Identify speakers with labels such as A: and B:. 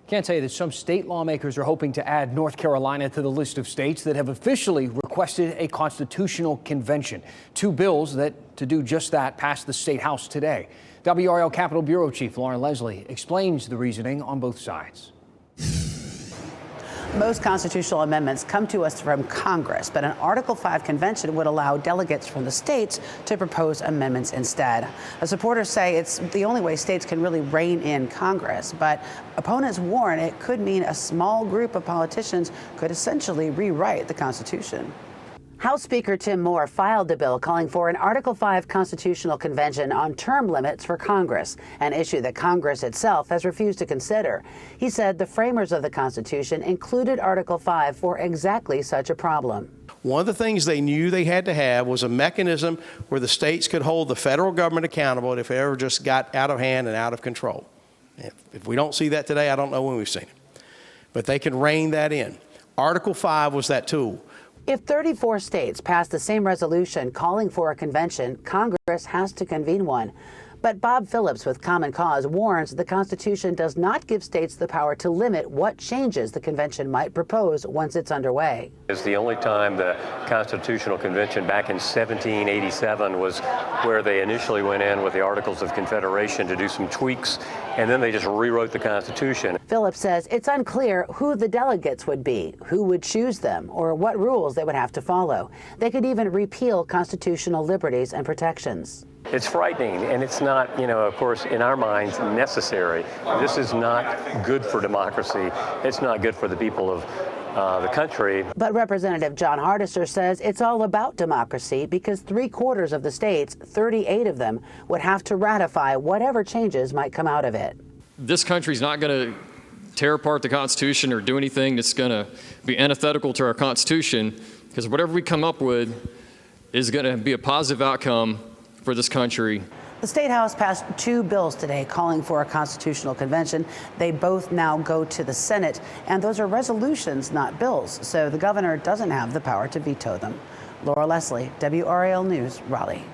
A: Can't tell you that some state lawmakers are hoping to add North Carolina to the list of states that have officially requested a constitutional convention. Two bills that to do just that passed the state house today. WRAL Capitol Bureau Chief Lauren Leslie explains the reasoning on both sides.
B: Most constitutional amendments come to us from Congress, but an Article 5 convention would allow delegates from the states to propose amendments instead. Supporters say it's the only way states can really rein in Congress, but opponents warn it could mean a small group of politicians could essentially rewrite the Constitution. House Speaker Tim Moore filed the bill calling for an Article 5 constitutional convention on term limits for Congress, an issue that Congress itself has refused to consider. He said the framers of the Constitution included Article 5 for exactly such a problem.
C: One of the things they knew they had to have was a mechanism where the states could hold the federal government accountable if it ever just got out of hand and out of control. If we don't see that today, I don't know when we've seen it. But they can rein that in. Article 5 was that tool.
B: If 34 states pass the same resolution calling for a convention, Congress has to convene one. But Bob Phillips with Common Cause warns the Constitution does not give states the power to limit what changes the convention might propose once it's underway.
D: It's the only time the Constitutional Convention back in 1787 was where they initially went in with the Articles of Confederation to do some tweaks, and then they just rewrote the Constitution.
B: Phillips says it's unclear who the delegates would be, who would choose them, or what rules they would have to follow. They could even repeal constitutional liberties and protections.
D: It's frightening, and it's not, of course, in our minds, necessary. This is not good for democracy. It's not good for the people of the country.
B: But Representative John Hardisser says it's all about democracy because 3/4 of the states, 38 of them, would have to ratify whatever changes might come out of it.
E: This country's not going to tear apart the Constitution or do anything that's going to be antithetical to our Constitution, because whatever we come up with is going to be a positive outcome for this country.
B: The State House passed 2 bills today calling for a constitutional convention. They both now go to the Senate, and those are resolutions, not bills, so the governor doesn't have the power to veto them. Laura Leslie, WRAL News, Raleigh.